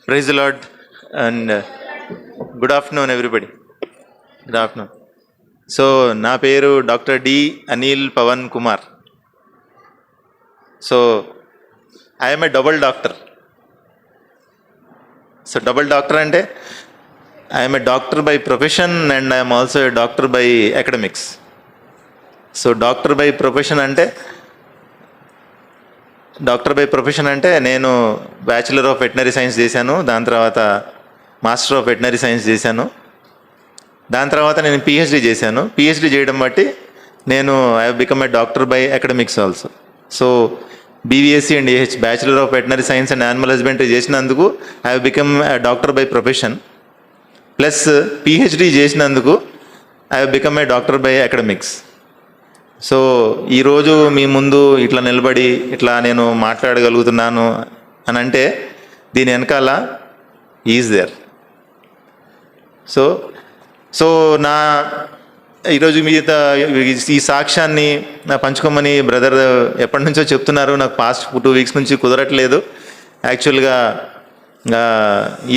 Praise the Lord and good afternoon, everybody. Good afternoon. So, నా పేరు doctor D Anil Pavan Kumar. So, I'm a double doctor. So, double doctor అంటే I'm a doctor by profession and I'm also a doctor by academics. So, doctor by profession అంటే నేను bachelor of veterinary science చేశాను. దాని తర్వాత master of veterinary science చేశాను. దాని తర్వాత నేను పిహెచ్డి చేశాను. పిహెచ్డి చేయడం బట్టి నేను I have become a doctor by academics also. So BVSc and AH bachelor of veterinary science and animal husbandry చేసినందుకు I have become a doctor by profession. Plus PhD చేసినందుకు I have become a doctor by academics. So ఈరోజు మీ ముందు ఇట్లా నిలబడి ఇట్లా నేను మాట్లాడగలుగుతున్నాను అని అంటే దీని వెనకాల ఈజ్ దేర్. సో సో నా ఈరోజు మీద ఈ సాక్ష్యాన్ని నా పంచుకోమని బ్రదర్ ఎప్పటి నుంచో చెప్తున్నారు. నాకు పాస్ట్ 2 వీక్స్ నుంచి కుదరట్లేదు. యాక్చువల్గా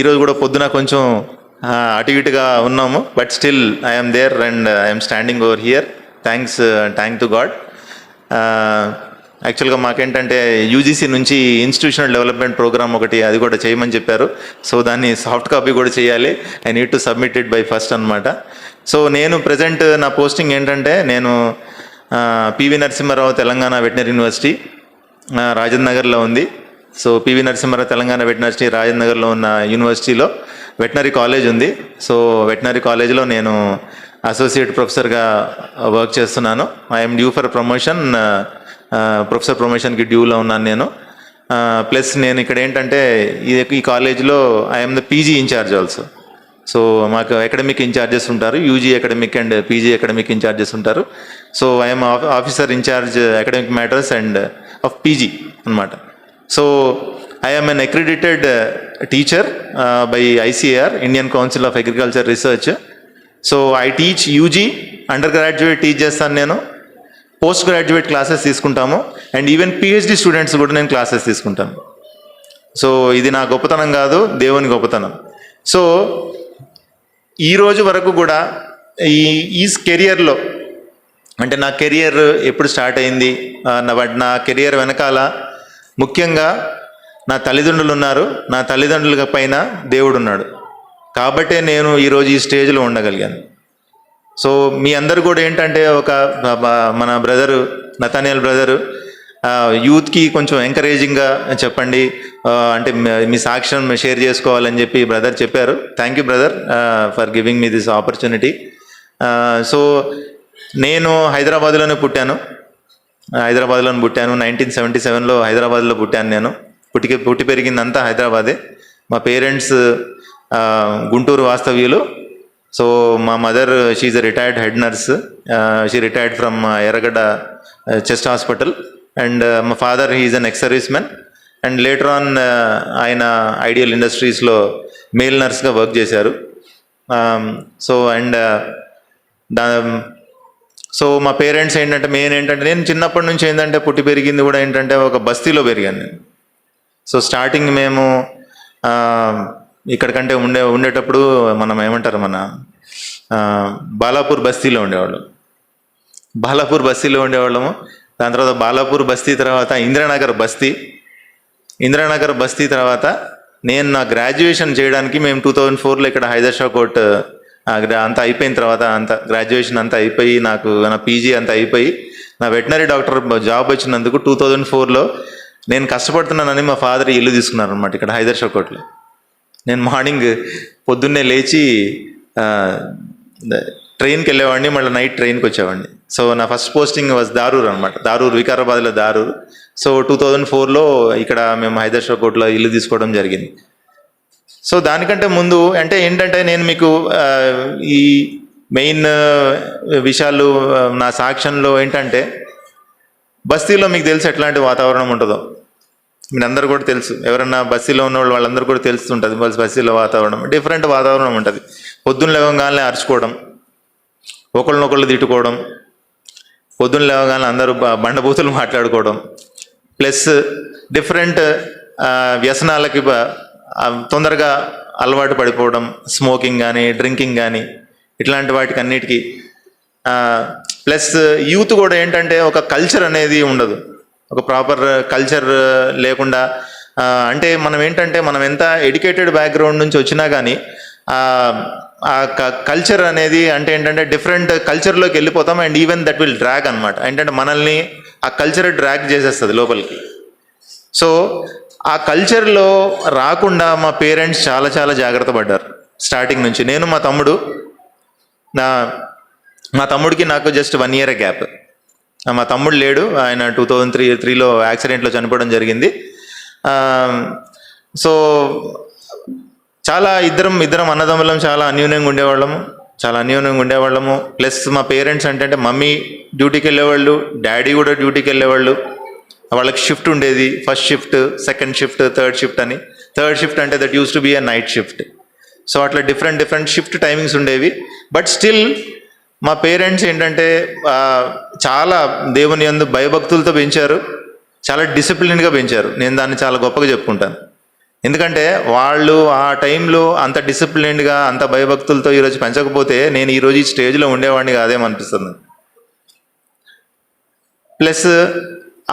ఈరోజు కూడా పొద్దున కొంచెం అటు ఇటుగా ఉన్నాము. But still I'm there and I'm standing over here. Thank to God. యాక్చువల్గా మాకేంటంటే యూజీసీ నుంచి ఇన్స్టిట్యూషనల్ డెవలప్మెంట్ ప్రోగ్రామ్ ఒకటి అది కూడా చేయమని చెప్పారు. సో దాన్ని సాఫ్ట్ కాపీ కూడా చేయాలి. I need to submit it by first అనమాట. సో నేను ప్రజెంట్ నా పోస్టింగ్ ఏంటంటే నేను PV Narasimha Rao Telangana veterinary university Rajendra నగర్లో ఉంది. So PV Narasimha Rao Telangana veterinary university Rajendra నగర్లో ఉన్న యూనివర్సిటీలో వెటనరీ కాలేజ్ ఉంది. సో వెటనరీ కాలేజ్లో నేను అసోసియేట్ ప్రొఫెసర్గా వర్క్ చేస్తున్నాను. I'm due for promotion. Professor ప్రమోషన్కి డ్యూలో ఉన్నాను నేను. ప్లస్ నేను ఇక్కడ ఏంటంటే ఈ కాలేజ్లో I'm the PG in charge also. So మాకు అకాడమిక్ ఇన్ఛార్జెస్ ఉంటారు, UG academic and PG academic in charges ఉంటారు. So I'm officer in charge academic matters and of PG అనమాట. So I'm an accredited teacher by ICAR, Indian council of agriculture research. So I teach UG, under graduate teach చేస్తాను నేను, post graduate classes తీసుకుంటాము, and even PhD students కూడా నేను classes తీసుకుంటాను. So ఇది నా గొప్పతనం కాదు, దేవుని గొప్పతనం. సో ఈరోజు వరకు కూడా ఈ కెరియర్లో అంటే నా కెరియర్ ఎప్పుడు స్టార్ట్ అయింది, నా కెరియర్ వెనకాల ముఖ్యంగా నా తల్లిదండ్రులు ఉన్నారు. నా తల్లిదండ్రుల పైన దేవుడు ఉన్నాడు. కాబట్టే నేను ఈరోజు ఈ స్టేజ్లో ఉండగలిగాను. సో మీ అందరు కూడా ఏంటంటే మన బ్రదరు నతానియల్ బ్రదరు యూత్కి కొంచెం ఎంకరేజింగ్గా చెప్పండి, అంటే మీ సాక్ష్యం షేర్ చేసుకోవాలని చెప్పి బ్రదర్ చెప్పారు. Thank you brother for giving me this opportunity. So నేను హైదరాబాద్లోనే పుట్టాను. 1977లో హైదరాబాద్లో పుట్టాను. నేను పుట్టి పెరిగిందంతా హైదరాబాదే. మా పేరెంట్స్ గుంటూరు వాస్తవ్యులు. సో మా mother she's a retired head nurse. She retired from Erragadda chest hospital. And మా father he's an ex serviceman. And later on ఆయన ఐడియల్ ఇండస్ట్రీస్లో మేల్ నర్స్గా వర్క్ చేశారు. సో అండ్ సో మా పేరెంట్స్ ఏంటంటే నేను చిన్నప్పటి నుంచి ఏంటంటే పుట్టి పెరిగింది కూడా ఏంటంటే ఒక బస్తీలో పెరిగాను నేను. సో స్టార్టింగ్ మేము ఇక్కడికంటే ఉండేటప్పుడు మనం ఏమంటారు, మన బాలాపూర్ బస్తీలో ఉండేవాళ్ళము. దాని తర్వాత బాలాపూర్ బస్తీ తర్వాత ఇందిరానగర్ బస్తీ తర్వాత నేను నా గ్రాడ్యుయేషన్ చేయడానికి మేము 2004లో ఇక్కడ హైదర్షా కోర్ట్ అంతా అయిపోయిన తర్వాత గ్రాడ్యుయేషన్ అంతా అయిపోయి నాకు నా పీజీ అంతా అయిపోయి నా వెటనరీ డాక్టర్ జాబ్ వచ్చినందుకు 2004లో నేను కష్టపడుతున్నానని మా ఫాదర్ ఇల్లు తీసుకున్నారు అనమాట ఇక్కడ హైదర్షా కోర్ట్లో. నేను మార్నింగ్ పొద్దున్నే లేచి ట్రైన్కి వెళ్ళేవాడిని, మళ్ళీ నైట్ ట్రైన్కి వచ్చేవాడిని. సో నా ఫస్ట్ పోస్టింగ్ వాజ్ దారూర్ అనమాట. వికారాబాద్లో దారూర్. సో 2004లో ఇక్కడ మేము హైదర్షా కోర్ట్లో ఇల్లు తీసుకోవడం జరిగింది. సో దానికంటే ముందు అంటే ఏంటంటే నేను మీకు ఈ మెయిన్ విషయాలు నా సాక్ష్యంలో ఏంటంటే బస్తీలో మీకు తెలిసి ఎట్లాంటి వాతావరణం ఉంటుందో మీరు అందరూ కూడా తెలుసు. ఎవరన్నా బస్సీలో ఉన్న వాళ్ళందరూ కూడా తెలుస్తుంటుంది. బస్సీలో వాతావరణం డిఫరెంట్ వాతావరణం ఉంటుంది. పొద్దున్న లేవగానే అరుచుకోవడం, ఒకళ్ళనొకళ్ళు తిట్టుకోవడం, పొద్దున్న లేవగానే అందరూ బండబూతులు మాట్లాడుకోవడం, ప్లస్ డిఫరెంట్ వ్యసనాలకి తొందరగా అలవాటు పడిపోవడం, స్మోకింగ్ కానీ డ్రింకింగ్ కానీ ఇట్లాంటి వాటికి అన్నిటికీ. ప్లస్ యూత్ కూడా ఏంటంటే ఒక కల్చర్ అనేది ఉండదు, ఒక ప్రాపర్ కల్చర్ లేకుండా. అంటే మనం ఏంటంటే మనం ఎంత ఎడ్యుకేటెడ్ బ్యాక్గ్రౌండ్ నుంచి వచ్చినా కానీ ఆ కల్చర్ అనేది అంటే ఏంటంటే డిఫరెంట్ కల్చర్లోకి వెళ్ళిపోతాం. And even that will drag అనమాట. ఏంటంటే మనల్ని ఆ కల్చర్ డ్రాగ్ చేసేస్తుంది లోపలికి. సో ఆ కల్చర్లో రాకుండా మా పేరెంట్స్ చాలా చాలా జాగ్రత్త పడ్డారు స్టార్టింగ్ నుంచి. నేను మా తమ్ముడికి నాకు జస్ట్ 1 year గ్యాప్. మా తమ్ముడు లేడు, ఆయన 2003లో యాక్సిడెంట్లో చనిపోవడం జరిగింది. సో చాలా ఇద్దరం అన్నదమ్ములం చాలా అన్యోన్యంగా ఉండేవాళ్ళము. ప్లస్ మా పేరెంట్స్ అంటే మమ్మీ డ్యూటీకి వెళ్ళేవాళ్ళు, డాడీ కూడా డ్యూటీకి వెళ్ళేవాళ్ళు. వాళ్ళకి షిఫ్ట్ ఉండేది, first shift, second shift, third shift అని. థర్డ్ షిఫ్ట్ అంటే that use to be a night shift. So అట్లా డిఫరెంట్ షిఫ్ట్ టైమింగ్స్ ఉండేవి. బట్ స్టిల్ మా పేరెంట్స్ ఏంటంటే చాలా దేవుని యందు భయభక్తులతో పెంచారు, చాలా డిసిప్లిన్గా పెంచారు. నేను దాన్ని చాలా గొప్పగా చెప్పుకుంటాను. ఎందుకంటే వాళ్ళు ఆ టైంలో అంత డిసిప్లిన్డ్గా అంత భయభక్తులతో ఈరోజు పెంచకపోతే నేను ఈరోజు ఈ స్టేజ్లో ఉండేవాడిని కాదేమనిపిస్తుంది. ప్లస్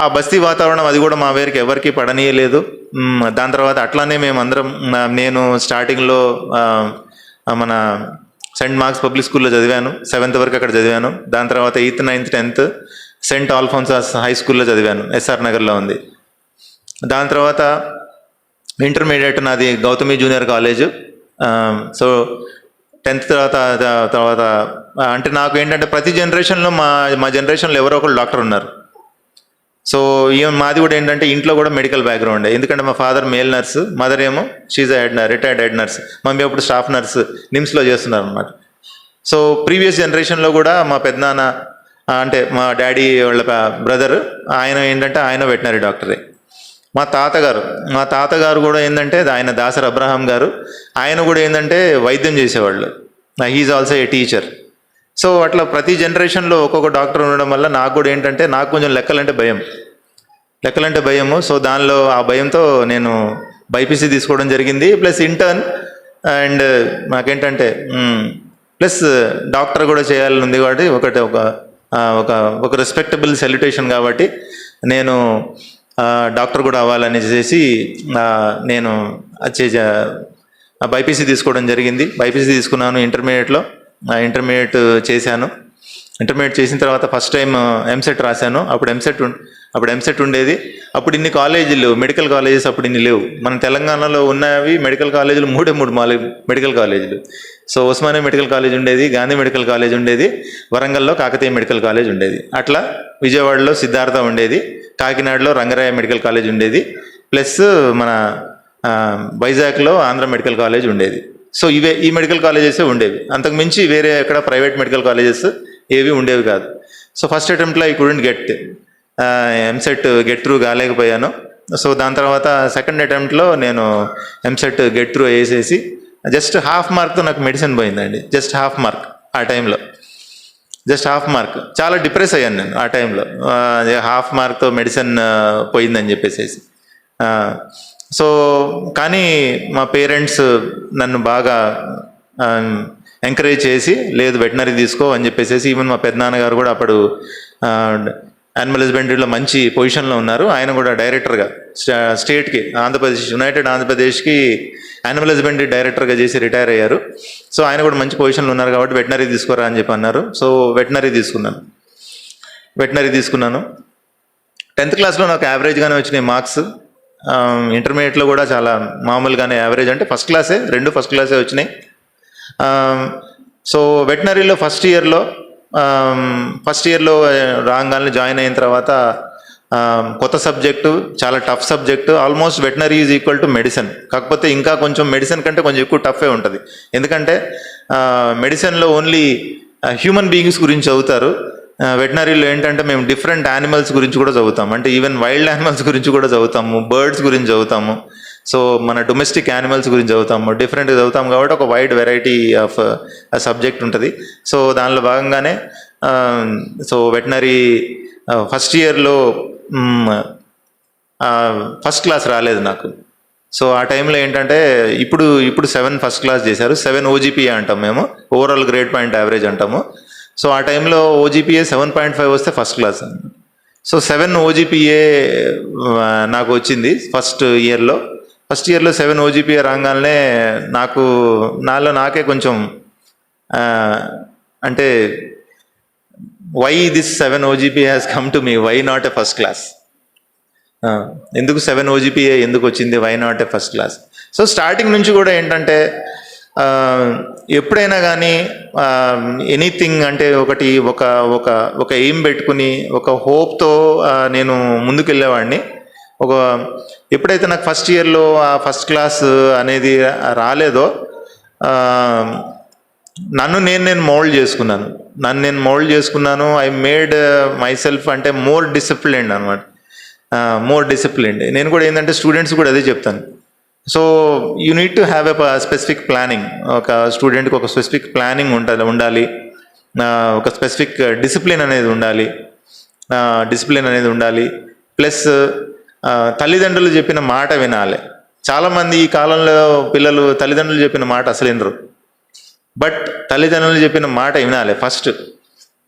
ఆ బస్తీ వాతావరణం అది కూడా మా వేరికి ఎవరికి పడనీయలేదు. దాని తర్వాత అట్లానే మేమందరం, నేను స్టార్టింగ్లో మన సెయింట్ మార్క్స్ పబ్లిక్ స్కూల్లో చదివాను, 7th వరకు అక్కడ చదివాను. దాని తర్వాత 8th, 9th, 10th Saint ఆల్ఫోన్సాస్ high స్కూల్లో చదివాను, SR నగర్లో ఉంది. దాని తర్వాత ఇంటర్మీడియట్ నాది Gautami junior college. So 10th తర్వాత అంటే నాకు ఏంటంటే ప్రతి జనరేషన్లో మా జనరేషన్లో ఎవరో ఒకరు డాక్టర్ ఉన్నారు. సో ఈవెన్ మాది కూడా ఏంటంటే ఇంట్లో కూడా మెడికల్ బ్యాక్గ్రౌండ్. ఎందుకంటే మా ఫాదర్ మేల్ నర్సు, మదర్ ఏమో she's retired head nurse, mummy అప్పుడు స్టాఫ్ నర్సు నిమ్స్లో చేస్తున్నారు అనమాట. సో ప్రీవియస్ జనరేషన్లో కూడా మా పెద్దనాన్న అంటే మా డాడీ వాళ్ళ బ్రదర్, ఆయన ఏంటంటే ఆయన వెటనరీ డాక్టరే. మా తాతగారు కూడా ఏంటంటే ఆయన దాసర్ అబ్రహాం గారు, ఆయన కూడా ఏంటంటే వైద్యం చేసేవాళ్ళు. He's also a teacher. So అట్లా ప్రతి జనరేషన్లో ఒక్కొక్క డాక్టర్ ఉండడం వల్ల నాకు కూడా ఏంటంటే నాకు కొంచెం లెక్కలంటే భయము. సో దానిలో ఆ భయంతో నేను బైపీసీ తీసుకోవడం జరిగింది. ప్లస్ ఇంటర్న్ అండ్ నాకేంటంటే ప్లస్ డాక్టర్ కూడా చేయాలని ఉంది కాబట్టి ఒక రెస్పెక్టబుల్ సెల్యుటేషన్ కాబట్టి నేను డాక్టర్ కూడా అవ్వాలని చేసి నేను బైపీసీ తీసుకోవడం జరిగింది. బైపీసీ తీసుకున్నాను ఇంటర్మీడియట్ చేశాను. ఇంటర్మీడియట్ చేసిన తర్వాత ఫస్ట్ టైం ఎంసెట్ రాశాను. అప్పుడు ఎంసెట్ ఉండేది. అప్పుడు ఇన్ని కాలేజీలు, మెడికల్ కాలేజెస్ అప్పుడు ఇన్ని లేవు. మన తెలంగాణలో ఉన్నవి మెడికల్ కాలేజీలు 3 మెడికల్ కాలేజీలు. సో ఉస్మానియా మెడికల్ కాలేజ్ ఉండేది, గాంధీ మెడికల్ కాలేజ్ ఉండేది, వరంగల్లో కాకతీయ మెడికల్ కాలేజ్ ఉండేది. అట్లా విజయవాడలో సిద్ధార్థ ఉండేది, కాకినాడలో రంగరాయ మెడికల్ కాలేజ్ ఉండేది, ప్లస్ మన వైజాగ్లో ఆంధ్ర మెడికల్ కాలేజ్ ఉండేది. సో ఈ మెడికల్ కాలేజెస్ ఉండేవి. అంతకు మించి వేరే ఎక్కడ ప్రైవేట్ మెడికల్ కాలేజెస్ ఏవి ఉండేవి కాదు. సో ఫస్ట్ అటెంప్ట్లో I couldn't get EAMCET get through కాలేకపోయాను. సో దాని తర్వాత సెకండ్ అటెంప్ట్లో నేను ఎంసెట్ గెట్ త్రూ వేసేసి జస్ట్ హాఫ్ మార్క్తో నాకు మెడిసిన్ పోయిందండి. జస్ట్ హాఫ్ మార్క్ ఆ టైంలో, చాలా డిప్రెస్ అయ్యాను నేను ఆ టైంలో. హాఫ్ మార్క్తో మెడిసిన్ పోయిందని చెప్పేసి. సో కానీ మా పేరెంట్స్ నన్ను బాగా ఎంకరేజ్ చేసి లేదు వెటనరీ తీసుకో అని చెప్పేసి. ఈవెన్ మా పెద్దనాన్నగారు కూడా అప్పుడు యానిమల్ హస్బెండరీలో మంచి పొజిషన్లో ఉన్నారు. ఆయన కూడా డైరెక్టర్గా స్టేట్కి యునైటెడ్ ఆంధ్రప్రదేశ్కి యానిమల్ హస్బెండరీ డైరెక్టర్గా చేసి రిటైర్ అయ్యారు. సో ఆయన కూడా మంచి పొజిషన్లో ఉన్నారు కాబట్టి వెటనరీ తీసుకోరా అని చెప్పి అన్నారు. సో వెటనరీ తీసుకున్నాను. 10th క్లాస్లో నాకు యావరేజ్గానే వచ్చినాయి మార్క్స్. ఇంటర్మీడియట్లో కూడా చాలా మామూలుగానే యావరేజ్, అంటే ఫస్ట్ క్లాసే వచ్చినాయి. సో వెటనరీలో ఫస్ట్ ఇయర్లో రాగానే జాయిన్ అయిన తర్వాత కొత్త సబ్జెక్టు, చాలా tough subject. Almost veterinary is equal to medicine, కాకపోతే ఇంకా కొంచెం మెడిసిన్ కంటే కొంచెం ఎక్కువ టఫే ఉంటుంది. ఎందుకంటే మెడిసిన్లో ఓన్లీ హ్యూమన్ బీయింగ్స్ గురించి చదువుతారు. వెటనరీలో ఏంటంటే మేము డిఫరెంట్ యానిమల్స్ గురించి కూడా చదువుతాము. అంటే ఈవెన్ వైల్డ్ యానిమల్స్ గురించి కూడా చదువుతాము, బర్డ్స్ గురించి చదువుతాము, సో మన డొమెస్టిక్ యానిమల్స్ గురించి చదువుతాము, డిఫరెంట్గా చదువుతాము. కాబట్టి ఒక వైడ్ వెరైటీ ఆఫ్ సబ్జెక్ట్ ఉంటుంది. సో దానిలో భాగంగానే సో వెటనరీ ఫస్ట్ ఇయర్లో ఫస్ట్ క్లాస్ రాలేదు నాకు. సో ఆ టైంలో ఏంటంటే ఇప్పుడు 7 ఫస్ట్ క్లాస్ చేశారు, 7 ఓజీపీఏ అంటాం మేము, ఓవరాల్ గ్రేడ్ పాయింట్ యావరేజ్ అంటాము. సో ఆ టైంలో ఓజీపీఏ 7.5 వస్తే ఫస్ట్ క్లాస్. సో 7 ఓజీపీఏ నాకు వచ్చింది ఫస్ట్ ఇయర్లో. 7 ఓజీపీఏ రాగానే నాకే కొంచెం అంటే why this 7 OGP has come to me, why not a first class, ఎందుకు 7 ఓజీపీఏ ఎందుకు వచ్చింది, why not a first class. So starting నుంచి కూడా ఏంటంటే ఎప్పుడైనా కానీ ఎనీథింగ్ అంటే ఒక ఎయిమ్ పెట్టుకుని ఒక హోప్తో నేను ముందుకెళ్ళేవాడిని. ఎప్పుడైతే నాకు ఫస్ట్ ఇయర్లో ఆ ఫస్ట్ క్లాస్ అనేది రాలేదో నన్ను నేను మోల్డ్ చేసుకున్నాను. ఐ మేడ్ మై సెల్ఫ్ అంటే మోర్ డిసిప్లిన్డ్ అనమాట, మోర్ డిసిప్లిన్డ్. నేను కూడా ఏంటంటే స్టూడెంట్స్ కూడా అదే చెప్తాను. So you need to have a specific planning. ఒక స్టూడెంట్కి ఒక స్పెసిఫిక్ ప్లానింగ్ ఉండాలి, ఒక స్పెసిఫిక్ డిసిప్లిన్ అనేది ఉండాలి. ప్లస్ తల్లిదండ్రులు చెప్పిన మాట వినాలి. చాలామంది ఈ కాలంలో పిల్లలు తల్లిదండ్రులు చెప్పిన మాట అసలు వినరు. బట్ తల్లిదండ్రులు చెప్పిన మాట వినాలి. ఫస్ట్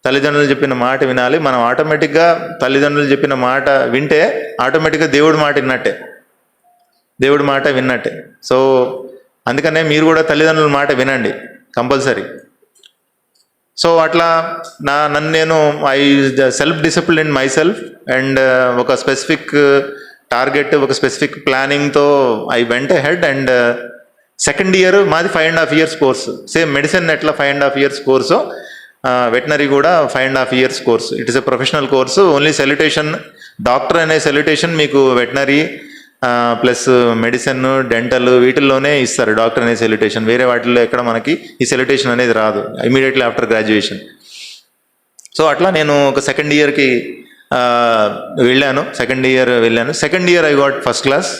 తల్లిదండ్రులు చెప్పిన మాట వినాలి. మనం ఆటోమేటిక్గా తల్లిదండ్రులు చెప్పిన మాట వింటే ఆటోమేటిక్గా దేవుడి మాట విన్నట్టే. సో అందుకనే మీరు కూడా తల్లిదండ్రుల మాట వినండి కంపల్సరీ. సో అట్లా నేను I self discipline my self and ఒక స్పెసిఫిక్ టార్గెట్, ఒక స్పెసిఫిక్ ప్లానింగ్తో I went head. And second year మాది 5.5 years కోర్సు. సేమ్ మెడిసిన్ ఎట్లా 5.5 years కోర్సు, వెటనరీ కూడా 5.5 years course. It is a professional course. Only salutation, doctor అనే salutation మీకు veterinary plus medicine, dental వీటిల్లోనే ఇస్తారు doctor అనే salutation. వేరే వాటిల్లో ఎక్కడ మనకి ఈ సెల్యుటేషన్ అనేది రాదు ఇమీడియట్లీ ఆఫ్టర్ గ్రాడ్యుయేషన్. సో అట్లా నేను ఒక సెకండ్ ఇయర్కి వెళ్ళాను. Second year I got first class.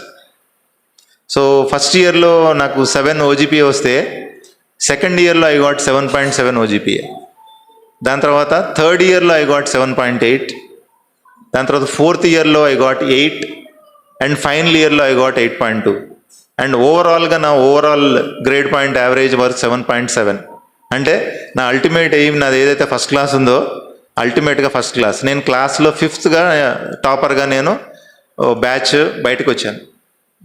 So first ఇయర్లో నాకు 7 ఓజీపీఏ వస్తే సెకండ్ ఇయర్లో ఐ గాట్ 7.7 ఓజీపీఏ. దాని తర్వాత థర్డ్ ఇయర్లో ఐ గాట్ 7.8. దాని తర్వాత ఫోర్త్ ఇయర్లో ఐ గాట్ 8 అండ్ ఫైనల్ ఇయర్లో ఐ గాట్ 8.2. అండ్ ఓవరాల్గా నా ఓవరాల్ గ్రేడ్ పాయింట్ యావరేజ్ వర్ 7.7. అంటే నా అల్టిమేట్ ఎయిమ్ నాది ఏదైతే ఫస్ట్ క్లాస్ ఉందో అల్టిమేట్గా ఫస్ట్ క్లాస్. నేను క్లాస్లో 5th టాపర్గా నేను బ్యాచ్ బయటకు వచ్చాను.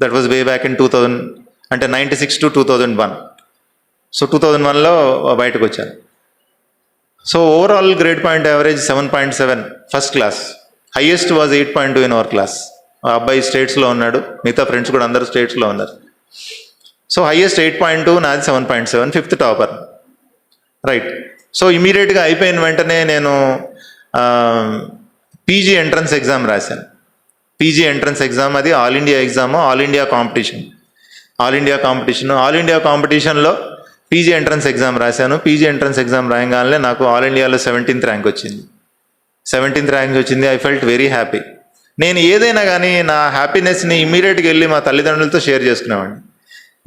That was way back in 2000, అంటే 96 to 2001. సో 2001లో బయటకు వచ్చాను. So overall grade point average 7.7 first class. Highest was 8.2 in our class. ఆ అబ్బాయి స్టేట్స్లో ఉన్నాడు, మిగతా ఫ్రెండ్స్ కూడా అందరూ స్టేట్స్లో ఉన్నారు. సో హైయెస్ట్ 8.2, నాది 7.7, 5th టాపర్. రైట్. సో ఇమీడియట్గా అయిపోయిన వెంటనే నేను పీజీ ఎంట్రన్స్ ఎగ్జామ్ రాశాను. పీజీ ఎంట్రన్స్ ఎగ్జామ్ అది all India exam, all India కాంపిటీషన్లో పీజీ ఎంట్రన్స్ ఎగ్జామ్ రాశాను. పీజీ ఎంట్రన్స్ ఎగ్జామ్ రాయగానే నాకు ఆల్ ఇండియాలో 17th ర్యాంక్ వచ్చింది. 17th ర్యాంక్ వచ్చింది. I felt very happy. నేను ఏదైనా కానీ నా హ్యాపీనెస్ని ఇమీడియట్గా వెళ్ళి మా తల్లిదండ్రులతో షేర్ చేసుకునేవాడిని.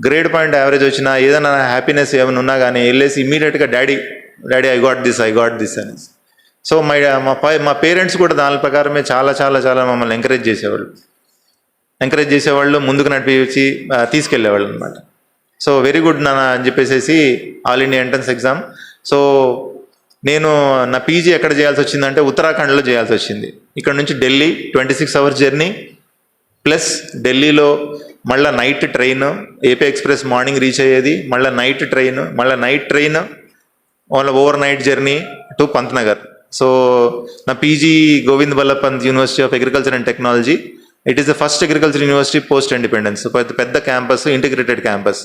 గ్రేడ్ పాయింట్ యావరేజ్ వచ్చినా ఏదైనా హ్యాపీనెస్ ఏమైనా ఉన్నా కానీ వెళ్ళేసి ఇమీడియట్గా డాడీ ఐ గాట్ దిస్ అనేసి. సో మా పేరెంట్స్ కూడా దాని ప్రకారమే చాలా మమ్మల్ని ఎంకరేజ్ చేసేవాళ్ళు, ముందుకు నడిపించి తీసుకెళ్ళేవాళ్ళు అనమాట. సో వెరీ గుడ్ నాన్న అని చెప్పేసి all India entrance exam. So నేను నా పీజీ ఎక్కడ చేయాల్సి వచ్చిందంటే ఉత్తరాఖండ్లో చేయాల్సి వచ్చింది. ఇక్కడ నుంచి ఢిల్లీ 26 hours జర్నీ, ప్లస్ ఢిల్లీలో మళ్ళీ night train, AP express morning reach అయ్యేది, మళ్ళీ night train over night journey to Pantnagar. So నా PG Govind Vallabh Pant university of agriculture and technology. It is the first agriculture university post independence. పెద్ద campus, integrated campus.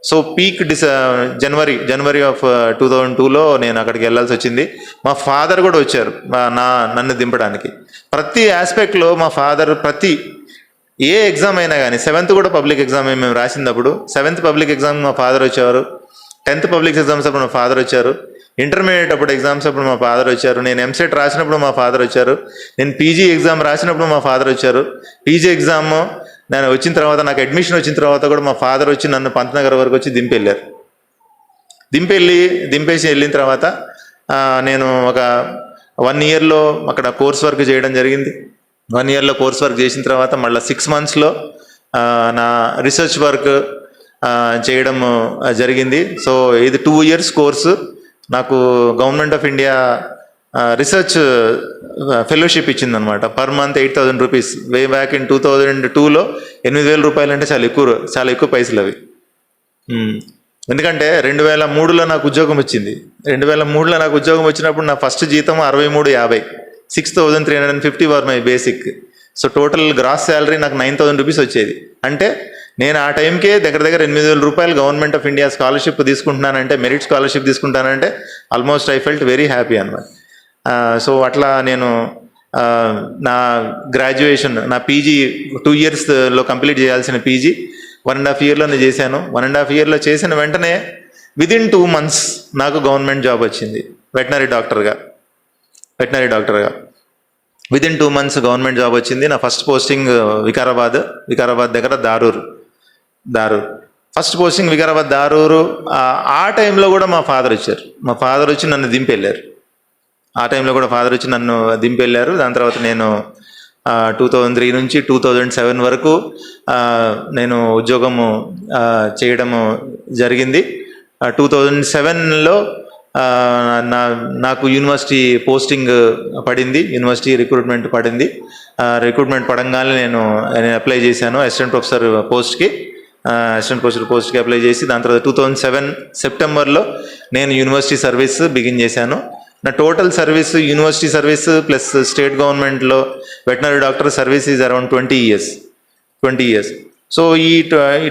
So peak January of 2002లో నేను అక్కడికి వెళ్ళాల్సి వచ్చింది. మా ఫాదర్ కూడా వచ్చారు నన్ను దింపడానికి. ప్రతి ఆస్పెక్ట్లో మా ఫాదర్, ఏ ఎగ్జామ్ అయినా కానీ 7th కూడా పబ్లిక్ ఎగ్జామ్ మేము రాసినప్పుడు 7th పబ్లిక్ ఎగ్జామ్ మా ఫాదర్ వచ్చేవారు. 10th పబ్లిక్ ఎగ్జామ్స్ అప్పుడు మా ఫాదర్ వచ్చారు. ఇంటర్మీడియట్ అప్పుడు ఎగ్జామ్స్ అప్పుడు మా ఫాదర్ వచ్చారు. నేను ఎంసెట్ రాసినప్పుడు మా ఫాదర్ వచ్చారు. నేను పీజీ ఎగ్జామ్ రాసినప్పుడు మా ఫాదర్ వచ్చారు. పీజీ ఎగ్జామ్ నేను వచ్చిన తర్వాత, నాకు అడ్మిషన్ వచ్చిన తర్వాత కూడా మా ఫాదర్ వచ్చి నన్ను పంతనగర్ వరకు వచ్చి దింపేసి వెళ్ళిన తర్వాత నేను ఒక 1 yearలో అక్కడ కోర్స్ వర్క్ చేయడం జరిగింది. 1 yearలో కోర్స్ వర్క్ చేసిన తర్వాత మళ్ళీ 6 monthsలో నా రీసెర్చ్ వర్క్ చేయడం జరిగింది. సో ఇది 2 years కోర్సు. నాకు government of India research fellowship ఇచ్చిందనమాట. Per month 8,000 rupees. Way back in 2002లో 8,000 రూపాయలు అంటే చాలా ఎక్కువ పైసలు అవి. ఎందుకంటే 2003లో నాకు ఉద్యోగం వచ్చింది. 2003లో నాకు ఉద్యోగం వచ్చినప్పుడు నా ఫస్ట్ జీతం 63,50. 6,350 were my basic. So total gross salary నాకు 9,000 రూపీస్ వచ్చేది. అంటే నేను ఆ టైంకే దగ్గర 8,000 రూపాయలు గవర్నమెంట్ ఆఫ్ ఇండియా స్కాలర్షిప్ తీసుకుంటున్నానంటే, మెరిట్ స్కాలర్షిప్ తీసుకుంటానంటే almost I felt very happy అనమాట. సో అట్లా నేను నా గ్రాడ్యుయేషన్, నా పీజీ 2 yearsలో కంప్లీట్ చేయాల్సిన పీజీ 1.5 yearలోనే చేశాను. 1.5 yearలో చేసిన వెంటనే విదిన్ 2 months నాకు గవర్నమెంట్ జాబ్ వచ్చింది వెటనరీ డాక్టర్గా. విదిన్ 2 months గవర్నమెంట్ జాబ్ వచ్చింది. నా ఫస్ట్ పోస్టింగ్ వికారాబాద్ దగ్గర దారూర్. First posting Vikarabad Darur. ఆ టైంలో కూడా మా ఫాదర్ వచ్చి నన్ను దింపెళ్ళారు. దాని తర్వాత నేను 2003 నుంచి 2007 వరకు నేను ఉద్యోగము చేయడము జరిగింది. 2007లో నాకు యూనివర్సిటీ పోస్టింగ్ పడింది, యూనివర్సిటీ రిక్రూట్మెంట్ పడింది. రిక్రూట్మెంట్ పడంగానే నేను అప్లై చేశాను అసిస్టెంట్ ప్రొఫెసర్ పోస్ట్కి అప్లై చేసి, దాని తర్వాత 2007 సెప్టెంబర్లో నేను యూనివర్సిటీ సర్వీస్ బిగిన్ చేశాను. నా total service, university service plus state గవర్నమెంట్లో veterinary doctor service is around 20 years. So ఈ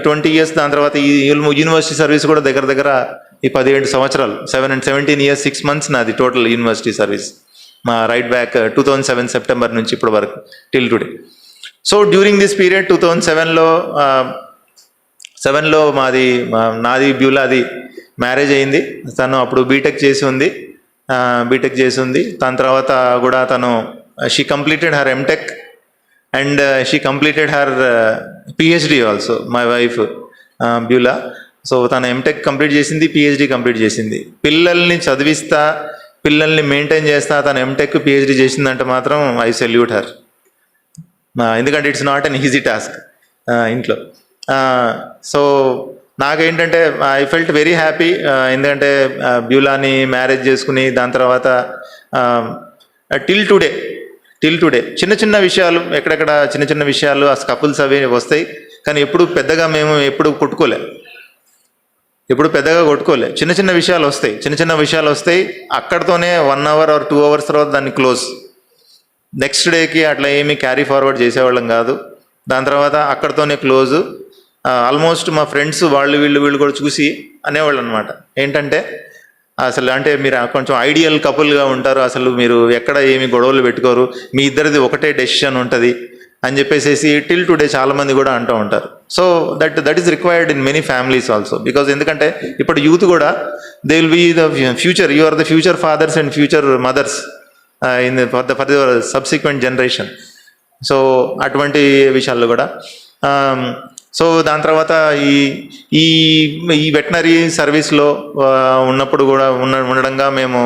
20 years, దాని తర్వాత ఈ యూనివర్సిటీ సర్వీస్ కూడా దగ్గర ఈ 17 సంవత్సరాలు, 17 years 6 months నాది టోటల్ యూనివర్సిటీ సర్వీస్. మా రైట్ బ్యాక్ 2007 సెప్టెంబర్ నుంచి ఇప్పటి వరకు till today. So during this period 2007లో నాది బ్యూలాది మ్యారేజ్ అయింది. తను అప్పుడు బీటెక్ చేసి ఉంది. దాని తర్వాత కూడా తను she completed her MTech and she completed her PhD also, my wife Beulah. So తను ఎంటెక్ కంప్లీట్ చేసింది, పిహెచ్డి కంప్లీట్ చేసింది. పిల్లల్ని చదివిస్తా, పిల్లల్ని మెయింటైన్ చేస్తా తను ఎంటెక్ పిహెచ్డి చేసిందంటే మాత్రం ఐ సెల్యూట్ హర్. ఎందుకంటే it's not an easy task ఇంట్లో. సో నాకేంటంటే ఐ ఫెల్ట్ వెరీ హ్యాపీ. ఎందుకంటే బ్యూలాని మ్యారేజ్ చేసుకుని దాని తర్వాత టిల్ టుడే చిన్న విషయాలు, ఎక్కడెక్కడ చిన్న విషయాలు ఆ కపుల్స్ అవి వస్తాయి. కానీ మేము ఎప్పుడు కొట్టుకోలే. చిన్న విషయాలు వస్తాయి. అక్కడతోనే 1 hour or 2 hours తర్వాత దాన్ని క్లోజ్. నెక్స్ట్ డేకి అట్లా ఏమీ క్యారీ ఫార్వర్డ్ చేసేవాళ్ళం కాదు. దాని తర్వాత అక్కడతోనే క్లోజ్. ఆల్మోస్ట్ మా ఫ్రెండ్స్ వీళ్ళు కూడా చూసి అనేవాళ్ళు అనమాట, ఏంటంటే అసలు అంటే మీరు కొంచెం ఐడియల్ కపుల్గా ఉంటారు, అసలు మీరు ఎక్కడ ఏమి గొడవలు పెట్టుకోరు, మీ ఇద్దరిది ఒకటే డెసిషన్ ఉంటుంది అని చెప్పేసి టిల్ టుడే చాలామంది కూడా అంటూ ఉంటారు. So that is required in many families also. Because ఎందుకంటే ఇప్పుడు యూత్ కూడా they will be the future, you are the future fathers and future mothers for your subsequent generation. So అటువంటి విషయాల్లో కూడా సో దాని తర్వాత ఈ వెటనరీ సర్వీస్లో ఉన్నప్పుడు కూడా ఉండడంగా మేము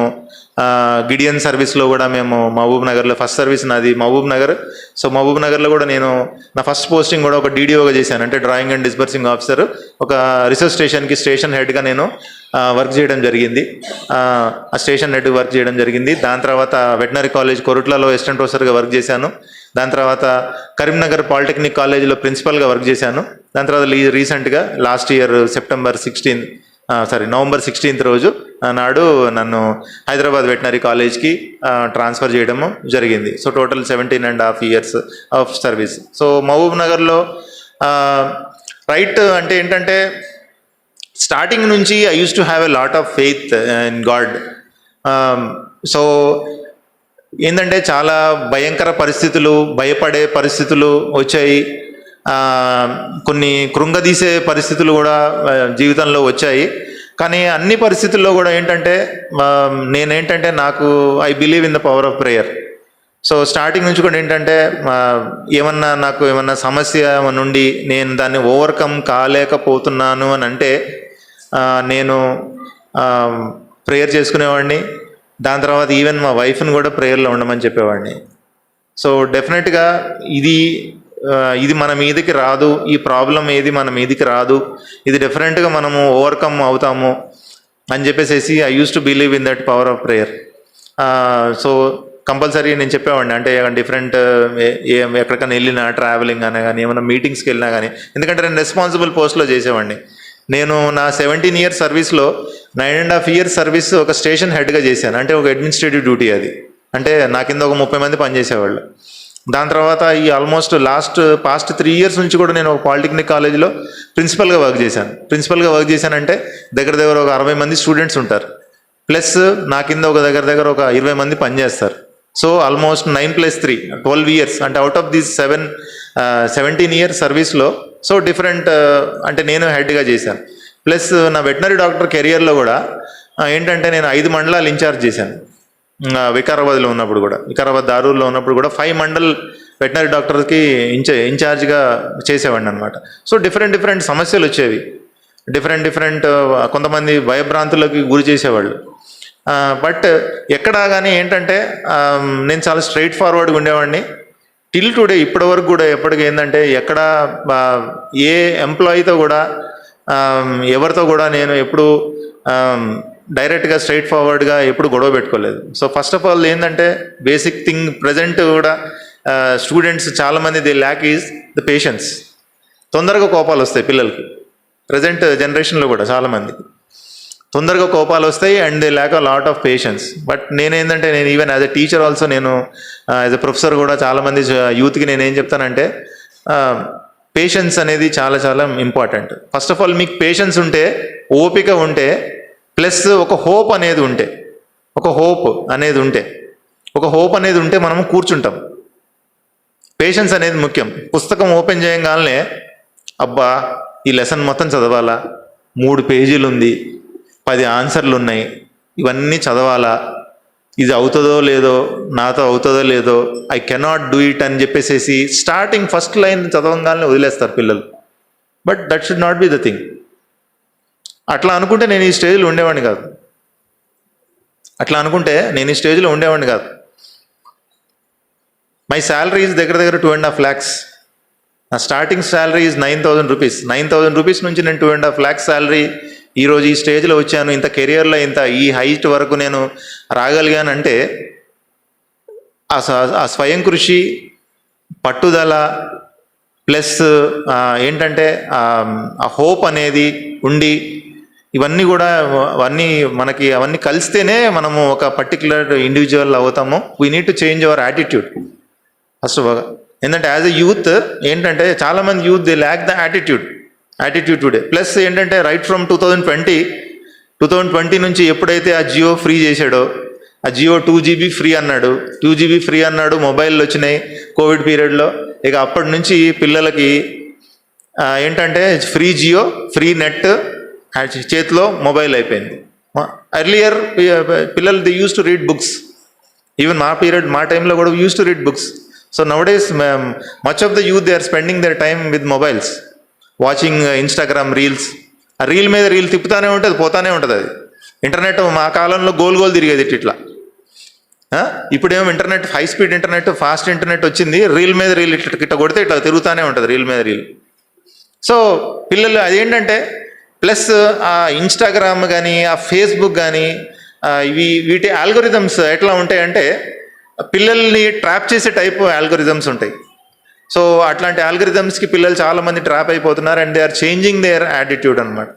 గిడియన్ సర్వీస్లో కూడా మేము మహబూబ్ నగర్లో, ఫస్ట్ సర్వీస్ నాది మహబూబ్ నగర్. సో మహబూబ్ నగర్లో కూడా నేను నా ఫస్ట్ పోస్టింగ్ కూడా ఒక డీడీఓగా చేశాను, అంటే డ్రాయింగ్ అండ్ డిస్బర్సింగ్ ఆఫీసర్. ఒక రీసెర్చ్ స్టేషన్కి స్టేషన్ హెడ్గా నేను వర్క్ చేయడం జరిగింది. ఆ స్టేషన్ హెడ్ వర్క్ చేయడం జరిగింది. దాని తర్వాత వెటనరీ కాలేజ్ కొరుట్లలో అసిస్టెంట్ ప్రొఫెసర్గా వర్క్ చేశాను. దాని తర్వాత కరీంనగర్ పాలిటెక్నిక్ కాలేజీలో ప్రిన్సిపల్గా వర్క్ చేశాను. దాని తర్వాత రీసెంట్గా లాస్ట్ ఇయర్ నవంబర్ 16th రోజు నాడు నన్ను హైదరాబాద్ వెటనరీ కాలేజ్కి ట్రాన్స్ఫర్ చేయడము జరిగింది. So total 17.5 years of service. So మహబూబ్ నగర్లో రైట్ అంటే ఏంటంటే స్టార్టింగ్ నుంచి I use to have a lot of faith in God. So ఏంటంటే చాలా భయంకర పరిస్థితులు, భయపడే పరిస్థితులు వచ్చాయి, కొన్ని కృంగదీసే పరిస్థితులు కూడా జీవితంలో వచ్చాయి. కానీ అన్ని పరిస్థితుల్లో కూడా నేనేంటంటే నాకు I believe in the power of prayer. So starting నుంచి కూడా ఏంటంటే నాకు ఏమన్నా సమస్య నుండి నేను దాన్ని ఓవర్కమ్ కాలేకపోతున్నాను అని అంటే నేను ప్రేయర్ చేసుకునేవాడిని. దాని తర్వాత ఈవెన్ మా వైఫ్ని కూడా ప్రేయర్లో ఉండమని చెప్పేవాడిని. సో డెఫినెట్గా ఇది ఇది మన మీదకి రాదు, ఈ ప్రాబ్లం ఏది మన మీదకి రాదు, ఇది డెఫినెట్గా మనము ఓవర్కమ్ అవుతాము అని చెప్పేసి I use to believe in that power of prayer. So compulsory నేను చెప్పేవాడిని, అంటే డిఫరెంట్ ఎక్కడికైనా వెళ్ళినా, ట్రావెలింగ్ అనే కానీ, ఏమైనా మీటింగ్స్కి వెళ్ళినా కానీ, ఎందుకంటే నేను రెస్పాన్సిబుల్ పోస్ట్లో చేసేవాడిని. నేను నా 17 years సర్వీస్లో 9.5 years సర్వీస్ ఒక స్టేషన్ హెడ్గా చేశాను, అంటే ఒక అడ్మినిస్ట్రేటివ్ డ్యూటీ అది. అంటే నా కింద ఒక 30 మంది పనిచేసేవాళ్ళు. దాని తర్వాత ఈ ఆల్మోస్ట్ పాస్ట్ 3 years నుంచి కూడా నేను ఒక పాలిటెక్నిక్ కాలేజ్లో ప్రిన్సిపల్గా వర్క్ చేశాను. ప్రిన్సిపల్గా వర్క్ చేశానంటే దగ్గర ఒక 60 మంది స్టూడెంట్స్ ఉంటారు, ప్లస్ నా కింద ఒక దగ్గర ఒక 20 మంది పనిచేస్తారు. సో ఆల్మోస్ట్ 9+3 12 years, అంటే అవుట్ ఆఫ్ దీస్ 17 years సర్వీస్లో సో డిఫరెంట్ అంటే నేను హెడ్గా చేశాను. ప్లస్ నా వెటనరీ డాక్టర్ కెరియర్లో కూడా ఏంటంటే నేను 5 మండలాలు ఇన్ఛార్జ్ చేశాను. వికారాబాద్లో ఉన్నప్పుడు కూడా, వికారాబాద్ దారూర్లో ఉన్నప్పుడు కూడా 5 మండల్ వెటనరీ డాక్టర్కి ఇన్ఛార్జ్గా చేసేవాడిని అనమాట. సో డిఫరెంట్ సమస్యలు వచ్చేవి, డిఫరెంట్ కొంతమంది భయభ్రాంతులకు గురి చేసేవాళ్ళు. బట్ ఎక్కడా కానీ ఏంటంటే నేను చాలా స్ట్రైట్ ఫార్వర్డ్గా ఉండేవాడిని టిల్ టుడే, ఇప్పటి వరకు కూడా. ఎప్పటికీ ఏంటంటే ఎక్కడ ఏ ఎంప్లాయీతో కూడా ఎవరితో కూడా నేను ఎప్పుడు డైరెక్ట్గా స్ట్రైట్ ఫార్వర్డ్గా ఎప్పుడు గొడవ పెట్టుకోలేదు. సో ఫస్ట్ ఆఫ్ ఆల్ ఏంటంటే బేసిక్ థింగ్ ప్రజెంట్ కూడా స్టూడెంట్స్ చాలామంది they lakh is the patience. తొందరగా కోపాలు వస్తాయి పిల్లలకి, ప్రజెంట్ జనరేషన్లో కూడా చాలామందికి తొందరగా కోపాలు వస్తాయి and they lakh a lot of patience. But నేనేంటంటే నేను even as a teacher also, నేను యాజ్ ఎ ప్రొఫెసర్ కూడా చాలామంది యూత్కి నేనేం చెప్తానంటే పేషెన్స్ అనేది చాలా చాలా ఇంపార్టెంట్. ఫస్ట్ ఆఫ్ ఆల్ మీకు పేషెన్స్ ఉంటే, ఓపిక ఉంటే, ప్లస్ ఒక హోప్ అనేది ఉంటే, ఒక హోప్ అనేది ఉంటే మనము కూర్చుంటాం. పేషెన్స్ అనేది ముఖ్యం. పుస్తకం ఓపెన్ చేయగానే అబ్బా ఈ లెసన్ మొత్తం చదవాలా, 3 పేజీలు ఉంది, 10 ఆన్సర్లు ఉన్నాయి, ఇవన్నీ చదవాలా, ఇది అవుతుందో లేదో, నాతో అవుతుందో లేదో, ఐ కెనాట్ డూ ఇట్ అని చెప్పేసి స్టార్టింగ్ ఫస్ట్ లైన్ చదవగానే వదిలేస్తారు పిల్లలు. But that should not be the thing. అట్లా అనుకుంటే నేను ఈ స్టేజ్లో ఉండేవాడిని కాదు. మై శాలరీ ఈజ్ దగ్గర 2.5 lakhs. నా starting salary is 9,000 rupees. 9,000 rupees నుంచి నేను 2.5 lakhs శాలరీ ఈరోజు ఈ స్టేజ్లో వచ్చాను. ఇంత కెరియర్లో ఈ హైట్ వరకు నేను రాగలిగానంటే ఆ స్వయం కృషి, పట్టుదల, ప్లస్ ఏంటంటే ఆ హోప్ అనేది ఉండి, ఇవన్నీ కూడా అవన్నీ కలిస్తేనే మనము ఒక పర్టికులర్ ఇండివిజువల్ అవుతాము. We need to change our attitude first of all. ఏంటంటే యాజ్ ఎ యూత్ ఏంటంటే చాలామంది youth they lakh the attitude today. Plus ఏంటంటే రైట్ ఫ్రమ్ 2020 నుంచి ఎప్పుడైతే ఆ జియో ఫ్రీ చేశాడో, ఆ జియో 2GB ఫ్రీ అన్నాడు, మొబైల్లో వచ్చినాయి కోవిడ్ పీరియడ్లో. ఇక అప్పటి నుంచి పిల్లలకి ఏంటంటే ఫ్రీ జియో, ఫ్రీ నెట్, చేతిలో మొబైల్ అయిపోయింది. ఎర్లియర్ పిల్లలు they use to read books. Even మా టైంలో కూడా use to read books. So nowadays much of the youth they are spending their time with mobiles, watching Instagram reels. ఆ reel మీద reel తిప్పుతానే ఉంటుంది, పోతానే ఉంటుంది. అది ఇంటర్నెట్ మా కాలంలో గోల్ తిరిగేది ఇట్లా. ఇప్పుడేమో internet, high speed internet, fast internet వచ్చింది. రీల్ మీద రీల్ ఇట్లా కొడితే ఇట్లా తిరుగుతూనే ఉంటుంది, రీల్ మీద రీల్. సో పిల్లలు అదేంటంటే ప్లస్ ఆ ఇన్స్టాగ్రామ్ కానీ, ఆ ఫేస్బుక్ కానీ, వీటి ఆల్గోరిథమ్స్ ఎట్లా ఉంటాయంటే పిల్లల్ని ట్రాప్ చేసే టైప్ ఆల్గోరిథమ్స్ ఉంటాయి. సో అట్లాంటి ఆల్గోరిథమ్స్కి పిల్లలు చాలామంది ట్రాప్ అయిపోతున్నారు and they are changing their attitude అనమాట.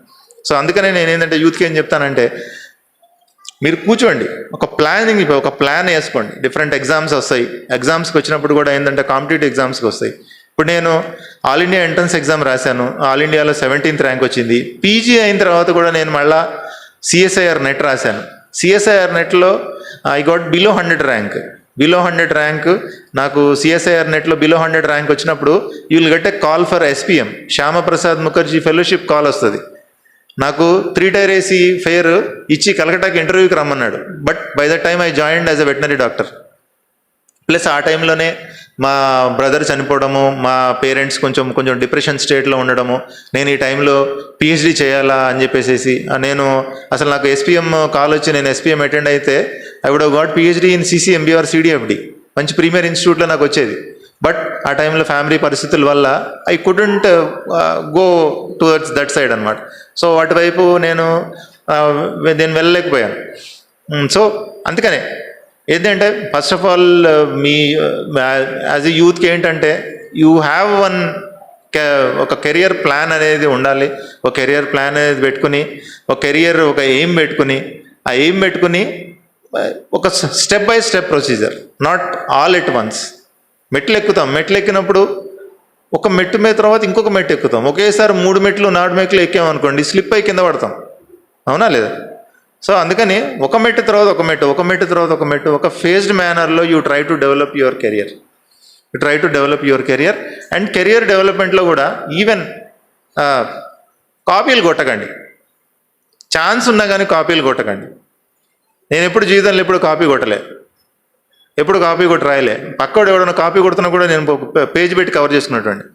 సో అందుకనే నేను ఏంటంటే యూత్కి ఏం చెప్తానంటే మీరు కూర్చోండి, ఒక ప్లాన్ వేసుకోండి. డిఫరెంట్ ఎగ్జామ్స్ వస్తాయి, ఎగ్జామ్స్కి వచ్చినప్పుడు కూడా ఏంటంటే కాంపిటేటివ్ ఎగ్జామ్స్కి వస్తాయి. ఇప్పుడు నేను ఆల్ ఇండియా ఎంట్రన్స్ ఎగ్జామ్ రాశాను, ఆల్ ఇండియాలో 17th ర్యాంక్ వచ్చింది. పీజీ అయిన తర్వాత కూడా నేను మళ్ళా CSIR నెట్ రాశాను. CSIR నెట్లో ఐ గాట్ బిలో 100 ర్యాంక్. నాకు CSIR నెట్లో బిలో 100 ర్యాంక్ వచ్చినప్పుడు you will get a call for SPM, Shyama Prasad Mukherjee fellowship call వస్తుంది. నాకు 3 tier AC ఫేర్ ఇచ్చి కలకటాకి ఇంటర్వ్యూకి రమ్మన్నాడు. But by the time I joined as a veterinary doctor. Plus ఆ టైంలోనే మా బ్రదర్ చనిపోవడము, మా పేరెంట్స్ కొంచెం డిప్రెషన్ స్టేట్లో ఉండడము, నేను ఈ టైంలో PhD చేయాలా అని చెప్పేసి నేను అసలు నాకు SPM కాల్ వచ్చి నేను SPM అటెండ్ అయితే I would have got PhD in CCMB or CDFD. మంచి ప్రీమియర్ ఇన్స్టిట్యూట్లో నాకు వచ్చేది. బట్ ఆ టైంలో ఫ్యామిలీ పరిస్థితుల వల్ల I couldn't go towards that side అనమాట. సో అటువైపు నేను వెళ్ళలేకపోయాను. సో అందుకనే ఏంటంటే ఫస్ట్ ఆఫ్ ఆల్ మీ యాజ్ ఎ యూత్కి ఏంటంటే యూ హ్యావ్ ఒక కెరియర్ ప్లాన్ అనేది ఉండాలి. ఒక కెరియర్ ప్లాన్ అనేది పెట్టుకుని ఒక ఎయిమ్ పెట్టుకుని ఆ ఎయిమ్ పెట్టుకుని ఒక step by step procedure, not all at once. మెట్లు ఎక్కినప్పుడు ఒక మెట్టు మీద తర్వాత ఇంకొక మెట్టు ఎక్కుతాం. ఒకేసారి 3 మెట్లు 4 మెట్లు ఎక్కామనుకోండి, స్లిప్ అయి కింద పడతాం, అవునా లేదా? సో అందుకని ఒక మెట్టు తర్వాత ఒక మెట్టు ఒక ఫేజ్డ్ మేనర్లో you try to develop your career. And career డెవలప్మెంట్లో కూడా ఈవెన్ కాపీలు కొట్టకండి. ఛాన్స్ ఉన్నా కానీ కాపీలు కొట్టకండి. నేను ఎప్పుడు జీవితంలో ఎప్పుడు కాపీ కొట్టలే, ఎప్పుడు కాపీ కొట్టి రాయలే. పక్కోడు ఎవడన్నా కాపీ కొడుతున్నా కూడా నేను పేజ్ పెట్టి కవర్ చేసుకున్నటువంటి,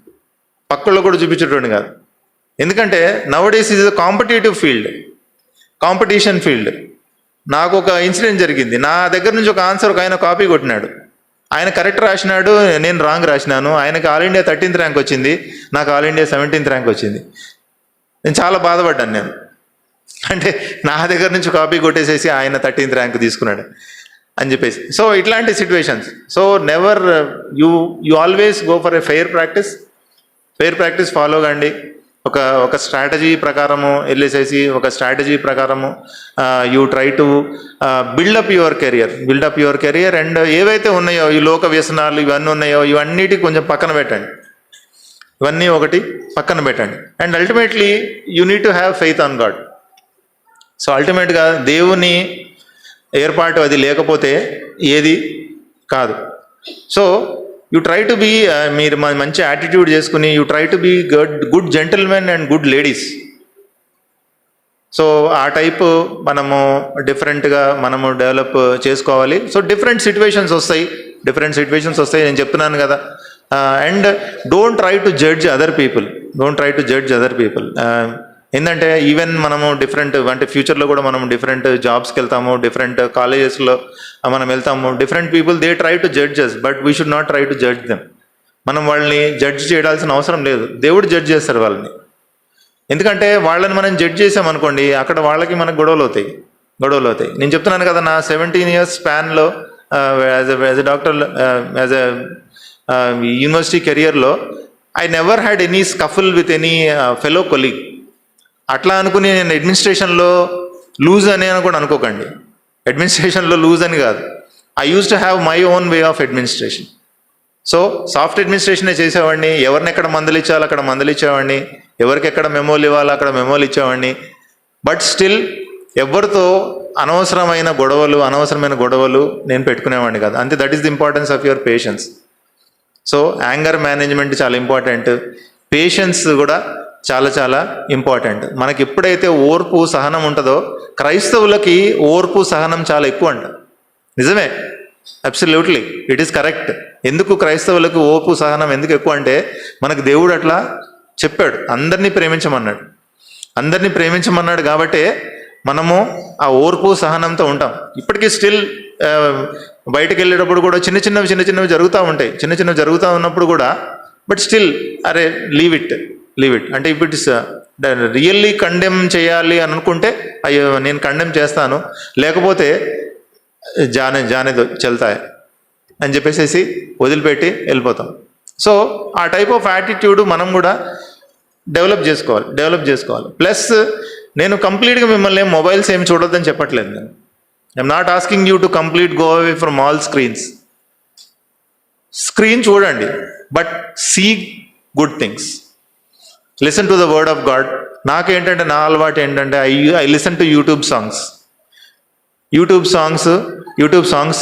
పక్కోళ్ళు కూడా చూపించేటువంటి కాదు. ఎందుకంటే నవడేస్ ఈజ్ కాంపిటీషన్ ఫీల్డ్. నాకు ఒక ఇన్సిడెంట్ జరిగింది. నా దగ్గర నుంచి ఒక ఆన్సర్ ఒక ఆయన కాపీ కొట్టినాడు. ఆయన కరెక్ట్ రాసినాడు, నేను రాంగ్ రాసినాను. ఆయనకి ఆల్ ఇండియా 13th ర్యాంక్ వచ్చింది, నాకు ఆల్ ఇండియా 17th ర్యాంక్ వచ్చింది. నేను చాలా బాధపడ్డాను నేను. అంటే నా దగ్గర నుంచి కాపీ కొట్టేసేసి ఆయన 13th ర్యాంక్ తీసుకున్నాడు అని చెప్పేసి. సో ఇట్లాంటి situations. So never you always go for a fair practice follow కండి. ఒక స్ట్రాటజీ ప్రకారము వెళ్ళేసేసి you try to build up your career. And ఏవైతే ఉన్నాయో ఈ లోక వ్యసనాలు ఇవన్నీ ఉన్నాయో ఇవన్నిటికి కొంచెం పక్కన పెట్టండి. And ultimately you need to have faith on God. So అల్టిమేట్గా దేవుని ఏర్పాటు అది లేకపోతే ఏది కాదు. So you try to be మీరు మంచి యాటిట్యూడ్ చేసుకుని you try to be good gentlemen and good ladies. So ఆ టైపు మనము డిఫరెంట్గా మనము డెవలప్ చేసుకోవాలి. సో డిఫరెంట్ సిచ్యువేషన్స్ వస్తాయి. నేను చెప్తున్నాను కదా. And don't try to judge other people. ఏంటంటే ఈవెన్ మనము డిఫరెంట్ అంటే ఫ్యూచర్లో కూడా మనం డిఫరెంట్ జాబ్స్కి వెళ్తాము, డిఫరెంట్ కాలేజెస్లో మనం వెళ్తాము. Different people they try to judge us, but we should not try to judge them. మనం వాళ్ళని జడ్జ్ చేయాల్సిన అవసరం లేదు. దేవుడు జడ్జ్ చేస్తారు వాళ్ళని. ఎందుకంటే వాళ్ళని మనం జడ్జ్ చేసామనుకోండి, అక్కడ వాళ్ళకి మనకు గొడవలు అవుతాయి. నేను చెప్తున్నాను కదా, నా 17 years స్పాన్లో as a doctor, as a university కెరియర్లో I never had any scuffle with any fellow colleague. అట్లా అనుకుని నేను అడ్మినిస్ట్రేషన్లో లూజ్ అని కూడా అనుకోకండి. అడ్మినిస్ట్రేషన్లో లూజ్ అని కాదు. I use to have my own way of administration. So soft అడ్మినిస్ట్రేషనే చేసేవాడిని. ఎవరిని ఎక్కడ మందలిచ్చాలో అక్కడ మందలిచ్చేవాడిని, ఎవరికి ఎక్కడ మెమోలు ఇవ్వాలో అక్కడ మెమోలు ఇచ్చేవాడిని. బట్ స్టిల్ ఎవరితో అనవసరమైన గొడవలు నేను పెట్టుకునేవాడిని కాదు. అంతే. That is the importance of your patience. So anger management చాలా ఇంపార్టెంట్. పేషెన్స్ కూడా చాలా ఇంపార్టెంట్. మనకి ఎప్పుడైతే ఓర్పు సహనం ఉంటుందో, క్రైస్తవులకి ఓర్పు సహనం చాలా ఎక్కువ అంట. నిజమే, అబ్సల్యూట్లీ ఇట్ ఈస్ కరెక్ట్. ఎందుకు క్రైస్తవులకు ఓర్పు సహనం ఎందుకు ఎక్కువ అంటే, మనకు దేవుడు అట్లా చెప్పాడు, అందరినీ ప్రేమించమన్నాడు కాబట్టే మనము ఆ ఓర్పు సహనంతో ఉంటాం. ఇప్పటికీ స్టిల్ బయటకు వెళ్ళేటప్పుడు కూడా చిన్న చిన్నవి జరుగుతూ ఉన్నప్పుడు కూడా, బట్ స్టిల్ అరే లీవ్ ఇట్. అంటే if it is really condemn చేయాలి అని అనుకుంటే అయ్యో నేను కండెమ్ చేస్తాను, లేకపోతే జానేదో చల్తాయి అని చెప్పేసి వదిలిపెట్టి వెళ్ళిపోతాం. సో ఆ టైప్ ఆఫ్ యాటిట్యూడ్ మనం కూడా డెవలప్ చేసుకోవాలి. ప్లస్ నేను కంప్లీట్గా మిమ్మల్ని మొబైల్స్ ఏమి చూడొద్దని చెప్పట్లేదు. నేను I'm not asking you to complete go away from all screen చూడండి, but see good things. Listen to the word of God. నాకేంటంటే నా అలవాటు ఏంటంటే I listen to YouTube songs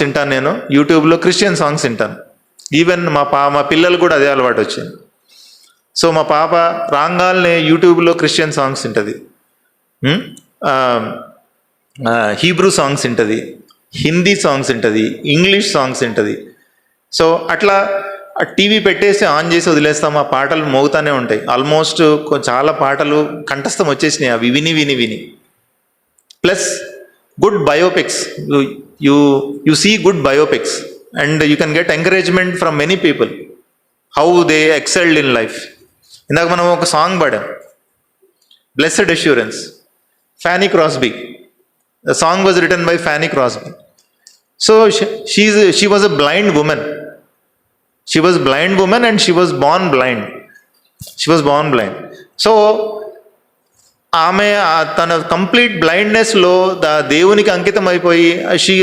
వింటాను. నేను యూట్యూబ్లో క్రిస్టియన్ సాంగ్స్ వింటాను. ఈవెన్ మా పిల్లలు కూడా అదే అలవాటు వచ్చింది. సో మా పాప రాంగాల్నే యూట్యూబ్లో క్రిస్టియన్ సాంగ్స్ వింటుంది, హీబ్రూ సాంగ్స్ వింటుంది, హిందీ సాంగ్స్ వింటుంది, ఇంగ్లీష్ సాంగ్స్ వింటుంది. సో అట్లా టీవీ పెట్టేసి ఆన్ చేసి వదిలేస్తాం, ఆ పాటలు మోగుతూనే ఉంటాయి. ఆల్మోస్ట్ చాలా పాటలు కంఠస్థం వచ్చేసినాయి అవి విని. Plus good biopics, you see good biopics and you can get encouragement from many people. How they excelled in life. ఇందాక మనం ఒక సాంగ్ పాడాం, blessed assurance, Fanny Crosby. The song was written by Fanny Crosby. So she was a blind woman. She was blind woman and she was born blind. She was born blind. So ఆమె తన complete బ్లైండ్నెస్లో దేవునికి అంకితం అయిపోయి she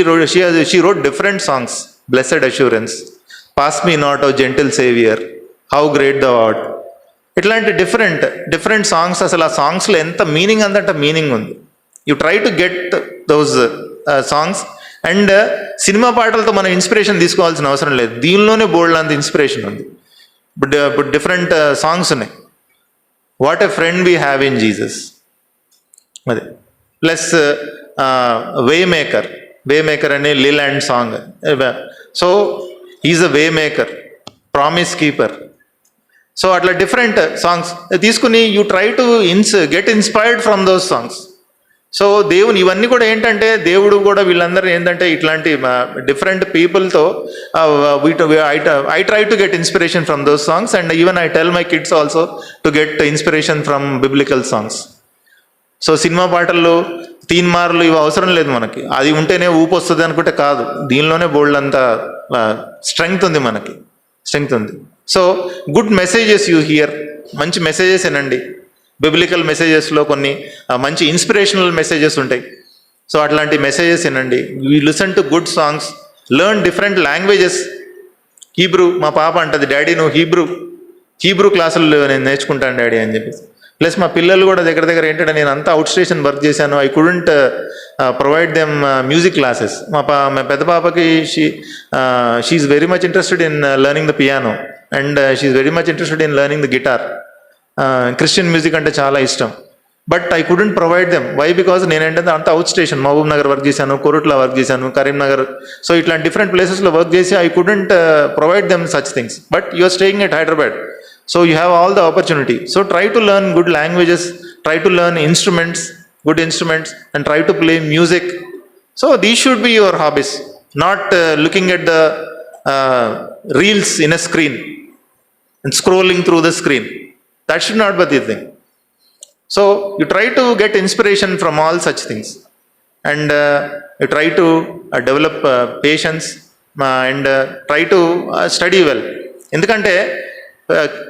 wrote different songs. Blessed assurance, pass me not O gentle saviour, how great thou art, ఇట్లాంటి different songs. అసలు ఆ సాంగ్స్లో ఎంత మీనింగ్ అందంటే మీనింగ్ ఉంది. You try to get those songs. And cinema పాటలతో మనం ఇన్స్పిరేషన్ తీసుకోవాల్సిన అవసరం లేదు, దీనిలోనే బోల్డ్ అంత ఇన్స్పిరేషన్ ఉంది. ఇప్పుడు డిఫరెంట్ సాంగ్స్ ఉన్నాయి. What a friend we have in Jesus, అదే. ప్లస్ వే మేకర్ అనే లిల్ and song. So is a way maker, promise keeper. So అట్లా డిఫరెంట్ సాంగ్స్ తీసుకుని you try to get inspired from those songs. So దేవుని ఇవన్నీ కూడా ఏంటంటే, దేవుడు కూడా వీళ్ళందరూ ఏంటంటే ఇట్లాంటి డిఫరెంట్ పీపుల్తో I try to get inspiration from those songs. And even I tell my kids also to get inspiration from biblical songs. So cinema పాటల్లో తీన్మార్లు ఇవి అవసరం లేదు మనకి, అది ఉంటేనే ఊపు వస్తుంది అనుకుంటే కాదు, దీనిలోనే బోల్డ్ అంత స్ట్రెంగ్త్ ఉంది, మనకి స్ట్రెంగ్త్ ఉంది. So good messages you here, మంచి మెసేజెస్ వినండి. బిబ్లికల్ మెసేజెస్లో కొన్ని మంచి ఇన్స్పిరేషనల్ మెసేజెస్ ఉంటాయి. సో అట్లాంటి మెసేజెస్ వినండి. You listen to good songs, learn different languages. Hebrew, మా పాప అంటది, డాడీ నువ్వు హీబ్రూ క్లాసులు నేను నేర్చుకుంటాను డాడీ అని చెప్పేసి. ప్లస్ మా పిల్లలు కూడా దగ్గర ఏంటంటే, నేను అంతా అవుట్ స్టేషన్ వర్క్ చేశాను, I couldn't provide them music classes. మా పెద్ద పాపకి she's very much interested in learning the piano and she's very much interested in learning the guitar. Christian music అంటే చాలా ఇష్టం. But I couldn't provide them. Why? Because నేనేంటంటే అంత out station, Mahabubnagar work చేశాను, Korutla work చేశాను, Karimnagar. So ఇట్లాంటి different ప్లేసెస్లో work చేసి I couldn't provide them such things. But you are staying at Hyderabad, so you have all the opportunity. So try to learn good languages, try to learn good instruments, and try to play music. So these should be your hobbies, not looking at the reels in a screen and scrolling through the screen. That should not be the thing. So you try to get inspiration from all such things, and you try to develop patience, and try to study well. ఎందుకంటే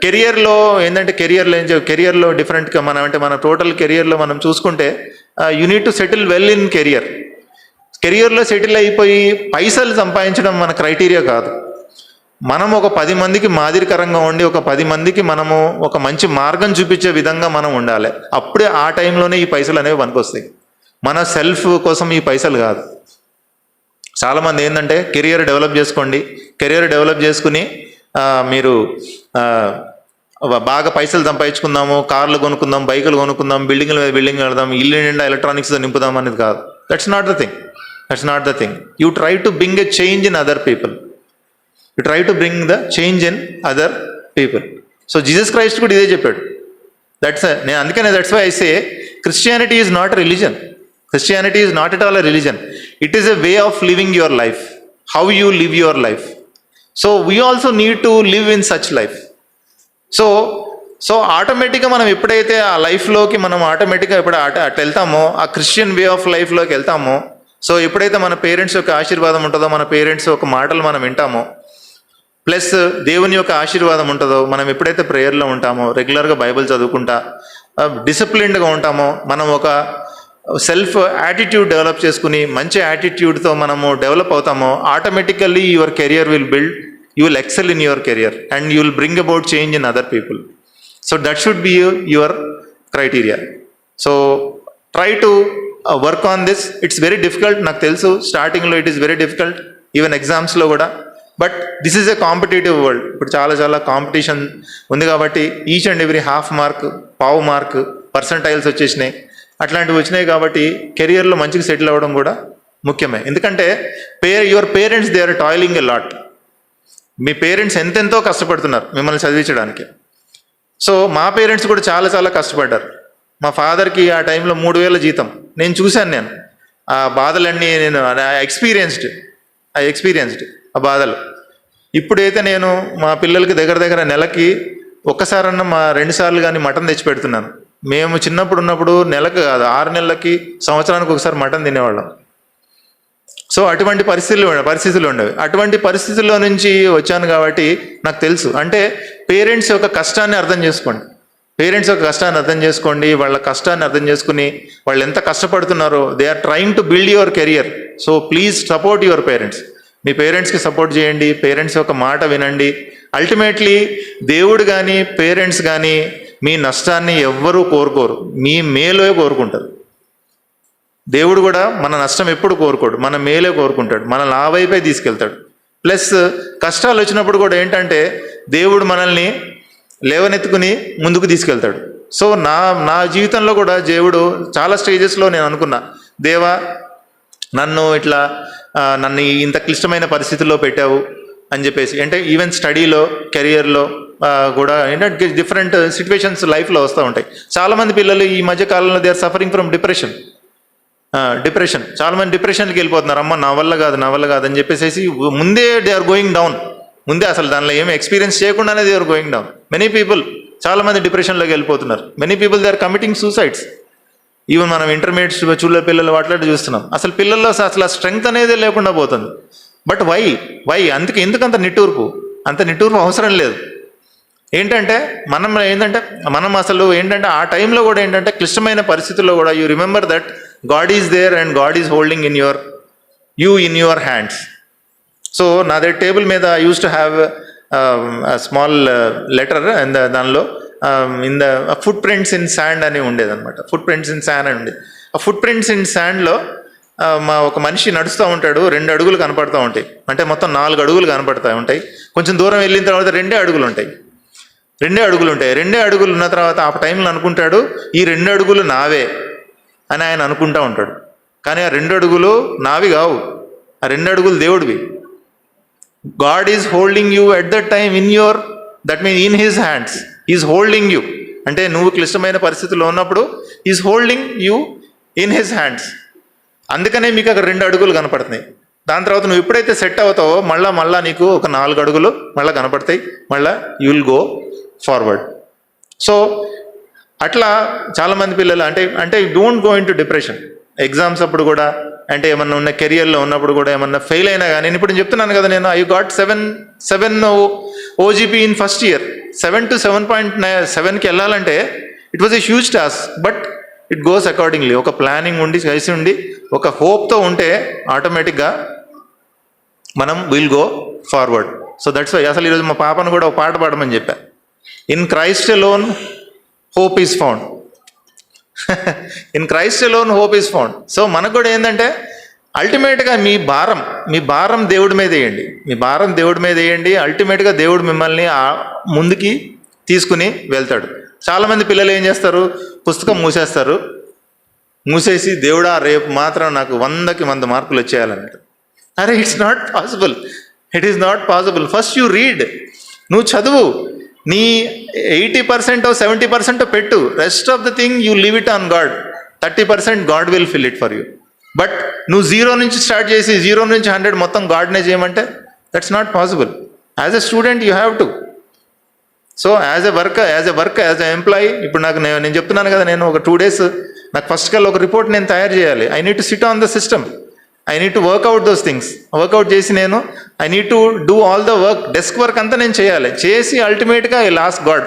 కెరియర్లో ఏంటంటే, కెరియర్లో డిఫరెంట్గా మన total కెరియర్లో మనం చూసుకుంటే you need to settle well in కెరియర్లో సెటిల్ అయిపోయి పైసలు సంపాదించడం మన క్రైటీరియా కాదు. మనం ఒక 10 మందికి మాదిరికరంగా ఉండి, ఒక 10 మందికి మనము ఒక మంచి మార్గం చూపించే విధంగా మనం ఉండాలి. అప్పుడే ఆ టైంలోనే ఈ పైసలు అనేవి పనికొస్తాయి. మన సెల్ఫ్ కోసం ఈ పైసలు కాదు. చాలామంది ఏంటంటే కెరియర్ డెవలప్ చేసుకోండి, కెరియర్ డెవలప్ చేసుకుని మీరు బాగా పైసలు సంపాదించుకుందాము, కార్లు కొనుక్కుందాం, బైకులు కొనుక్కుందాం, బిల్డింగ్ల మీద బిల్డింగ్ వెళదాం, ఇల్లు నిండా ఎలక్ట్రానిక్స్తో నింపుదాం అనేది కాదు. That's not the thing. You try to bring a change in other people. You try to bring the change in other people. So Jesus Christ కూడా ఇదే చెప్పాడు. That's why I say Christianity is not a religion. Christianity is not at all a religion. It is a way of living your life, how you live your life. So we also need to live in such life. So ఆటోమేటిక్గా మనం ఎప్పుడైతే ఆ లైఫ్లోకి మనం ఆటోమేటిక్గా అటు వెళ్తామో, ఆ క్రిస్టియన్ వే ఆఫ్ లైఫ్లోకి వెళ్తామో, సో ఎప్పుడైతే మన పేరెంట్స్ యొక్క ఆశీర్వాదం ఉంటుందో, మన పేరెంట్స్ యొక్క మాటలు మనం వింటామో, ప్లస్ దేవుని యొక్క ఆశీర్వాదం ఉంటుందో, మనం ఎప్పుడైతే ప్రేయర్లో ఉంటామో, రెగ్యులర్గా బైబిల్ చదువుకుంటా, డిసిప్లిన్డ్గా ఉంటామో, మనం ఒక సెల్ఫ్ యాటిట్యూడ్ డెవలప్ చేసుకుని మంచి యాటిట్యూడ్తో మనము డెవలప్ అవుతామో, automatically your career will build, you will excel in your career and you will bring about change in other people. So that should be your criteria. So try to work on this. It's very difficult, నాకు తెలుసు స్టార్టింగ్లో it is very difficult, even ఎగ్జామ్స్లో కూడా. But this is a competitive world. ఇప్పుడు చాలా competition ఉంది కాబట్టి each and every half mark, పావు మార్క్, పర్సంటైల్స్ వచ్చేసినాయి, అట్లాంటివి వచ్చినాయి. కాబట్టి కెరియర్లో మంచిగా సెటిల్ అవ్వడం కూడా ముఖ్యమే. ఎందుకంటే your parents they are toiling a lot. మీ పేరెంట్స్ ఎంతెంతో కష్టపడుతున్నారు మిమ్మల్ని చదివించడానికి. సో మా పేరెంట్స్ కూడా చాలా కష్టపడ్డారు. మా ఫాదర్కి ఆ టైంలో 3,000 జీతం. నేను చూశాను, ఆ బాధలన్నీ నేను ఎక్స్పీరియన్స్డ్ ఆ బాధలు. ఇప్పుడైతే నేను మా పిల్లలకి దగ్గర దగ్గర నెలకి ఒక్కసారన్నా 2 సార్లు కానీ మటన్ తెచ్చి పెడుతున్నాను. మేము చిన్నప్పుడు ఉన్నప్పుడు నెలకు కాదు 6 నెలలకి సంవత్సరానికి ఒకసారి మటన్ తినేవాళ్ళం. సో అటువంటి పరిస్థితులు ఉండేవి. అటువంటి పరిస్థితుల్లో నుంచి వచ్చాను కాబట్టి నాకు తెలుసు. అంటే పేరెంట్స్ యొక్క కష్టాన్ని అర్థం చేసుకోండి. వాళ్ళ కష్టాన్ని అర్థం చేసుకుని వాళ్ళు ఎంత కష్టపడుతున్నారో, they are trying to build your career. So please support your parents. మీ పేరెంట్స్కి సపోర్ట్ చేయండి, పేరెంట్స్ యొక్క మాట వినండి. అల్టిమేట్లీ దేవుడు కానీ పేరెంట్స్ కానీ మీ నష్టాన్ని ఎవ్వరూ కోరుకోరు, మీ మేలే కోరుకుంటారు. దేవుడు కూడా మన నష్టం ఎప్పుడు కోరుకోడు, మన మేలే కోరుకుంటాడు, మనల్ని ఆ వైపే తీసుకెళ్తాడు. ప్లస్ కష్టాలు వచ్చినప్పుడు కూడా ఏంటంటే దేవుడు మనల్ని లేవనెత్తుకుని ముందుకు తీసుకెళ్తాడు. సో నా జీవితంలో కూడా దేవుడు చాలా స్టేజెస్లో నేను అనుకున్నా, దేవా నన్ను ఇంత క్లిష్టమైన పరిస్థితుల్లో పెట్టావు అని చెప్పేసి. అంటే ఈవెన్ స్టడీలో, కెరియర్లో కూడా ఏంటంటే డిఫరెంట్ సిచ్యువేషన్స్ లైఫ్లో వస్తూ ఉంటాయి. చాలామంది పిల్లలు ఈ మధ్య కాలంలో they are suffering from depression. చాలామంది డిప్రెషన్కి వెళ్ళిపోతున్నారు. అమ్మ నా వల్ల కాదు అని చెప్పేసి ముందే దే ఆర్ గోయింగ్ డౌన్. ముందే అసలు దానిలో ఏమి ఎక్స్పీరియన్స్ చేయకుండానే they are going down. Many people, చాలామంది డిప్రెషన్లోకి వెళ్ళిపోతున్నారు. Many people they are committing suicides. Even మనం ఇంటర్మీడియట్ చూడలే పిల్లలు వాటిలో చూస్తున్నాం. అసలు పిల్లల్లో అసలు స్ట్రెంగ్త్ అనేది లేకుండా పోతుంది. బట్ వై ఎందుకంత నిట్టూర్పు? అంత నిట్టూర్పు అవసరం లేదు. ఏంటంటే మనం అసలు ఆ టైంలో కూడా ఏంటంటే క్లిష్టమైన పరిస్థితుల్లో కూడా you remember that God is there and God is holding in your hands. So నా టేబుల్ మీద I use to have small letter and దానిలో in the footprints in sand అని ఉండేదన్నమాట. ఫుట్ ప్రింట్స్ ఇన్ శాండ్ అని ఉండేది. ఆ foot prints in శాండ్లో ఒక మనిషి నడుస్తూ ఉంటాడు, 2 అడుగులు కనపడుతూ ఉంటాయి. అంటే మొత్తం 4 అడుగులు కనపడుతూ ఉంటాయి. కొంచెం దూరం వెళ్ళిన తర్వాత 2 అడుగులు ఉంటాయి. 2 అడుగులు ఉన్న తర్వాత ఆ టైంలో అనుకుంటాడు, ఈ 2 అడుగులు నావే అని ఆయన అనుకుంటూ ఉంటాడు. కానీ ఆ 2 అడుగులు నావి కావు, ఆ 2 అడుగులు దేవుడివి. God is holding you at that time that mean in his hands. Is holding you అంటే నువ్వు క్లిష్టమైన పరిస్థితుల్లో ఉన్నప్పుడు is holding you in his hands. అందుకనే మీకు అక్కడ 2 అడుగులు కనపడుతున్నాయి. దాని తర్వాత నువ్వు ఎప్పుడైతే సెట్ అవుతావో మళ్ళా నీకు ఒక 4 అడుగులు మళ్ళీ కనపడతాయి. మళ్ళీ you will go forward. So అట్లా చాలామంది పిల్లలు అంటే don't go in to depression. Exams అప్పుడు కూడా అంటే ఏమన్నా ఉన్న కెరియర్లో ఉన్నప్పుడు కూడా ఏమన్నా ఫెయిల్ అయినా కానీ, నేను ఇప్పుడు చెప్తున్నాను కదా, నేను I got 7 OGP in first year. 7 to 7.7కి వెళ్ళాలంటే it was a huge task. But it goes accordingly. ఒక ప్లానింగ్ కలిసి ఉండి ఒక హోప్తో ఉంటే ఆటోమేటిక్గా మనం will go forward. So that's why అసలు ఈరోజు మా పాపను కూడా ఒక పాట పాడమని చెప్పా. In Christ alone hope is found. In Christ alone hope is found. So మనకు కూడా ఏంటంటే అల్టిమేట్గా మీ భారం దేవుడి మీద వేయండి. అల్టిమేట్గా దేవుడు మిమ్మల్ని ముందుకి తీసుకుని వెళ్తాడు. చాలామంది పిల్లలు ఏం చేస్తారు, పుస్తకం మూసేసి దేవుడా రేపు మాత్రం నాకు 100కి 100 మార్కులు వచ్చేయాలన్నట్టు. అరే it's not possible. First you read. నువ్వు చదువు, నీ 80% 70% పెట్టు. Rest of the thing you leave it on God. 30% God will fill it for you. But నువ్వు 0 నుంచి స్టార్ట్ చేసి 0 నుంచి 100 మొత్తం గాడ్నే చేయమంటే that's not possible. As a student you have to. So as a employee ఇప్పుడు నేను చెప్తున్నాను కదా, నేను ఒక 2 days నాకు ఫస్ట్ కల్లా ఒక రిపోర్ట్ నేను తయారు చేయాలి. I need to sit on the system. I need to work out those things. Work out చేసి I need to do all the work. Desk work అంతా నేను చేయాలి. చేసి అల్టిమేట్గా I last God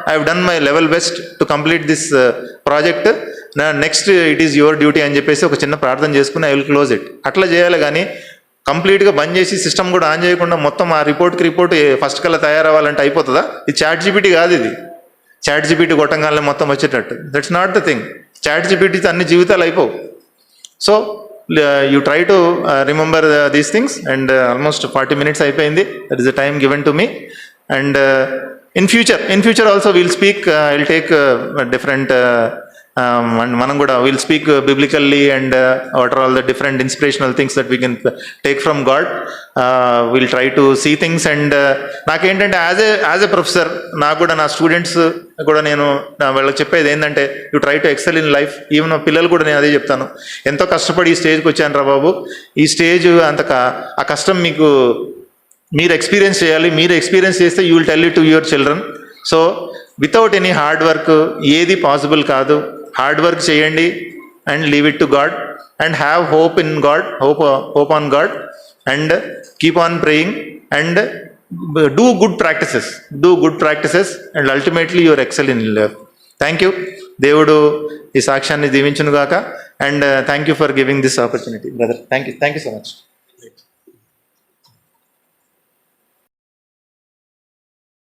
I have done my level best to complete this project. Next it is your duty అని చెప్పేసి ఒక చిన్న ప్రార్థన చేసుకుని ఐ విల్ క్లోజ్ ఇట్. అట్లా చేయాలి. కానీ కంప్లీట్గా బంద్ చేసి సిస్టమ్ కూడా ఆన్ చేయకుండా మొత్తం ఆ రిపోర్ట్ ఫస్ట్ కల్లా తయారవ్వాలంటే అయిపోతుందా? ఇది చాట్ జీపీటీ కాదు. ఇది చాట్ జీపీటీ కొట్టంగానే మొత్తం వచ్చేటట్టు. That's not the thing. Chat జీపీటీతో అన్ని జీవితాలు అయిపోవు. So you try to remember these things. And almost 40 minutes అయిపోయింది. That is the time given to me. And in future also will speak. I will take different and మనం కూడా will speak biblically and what are all the different inspirational things that we can take from God. Will try to see things. And నాకేంటంటే as a professor నాకు కూడా నా students కూడా నేను వాళ్ళకి చెప్పేది ఏంటంటే you try to excel in life. Even పిల్లలు కూడా నేను అదే చెప్తాను. ఎంతో కష్టపడి ఈ స్టేజ్కి వచ్చాను రా బాబు. ఈ స్టేజ్ ఆ కష్టం మీకు మీరు ఎక్స్పీరియన్స్ చేయాలి. మీరు ఎక్స్పీరియన్స్ చేస్తే you will tell it to your children. So without any hard work ఏది పాసిబుల్ కాదు. హార్డ్ వర్క్ చేయండి and leave it to God and have hope in God, hope on God and keep on praying and do good practices and ultimately your excel in life. Thank you. దేవుడు ఈ సాక్ష్యాన్ని దీవించును గాక. And thank you for giving this opportunity brother. Thank you so much.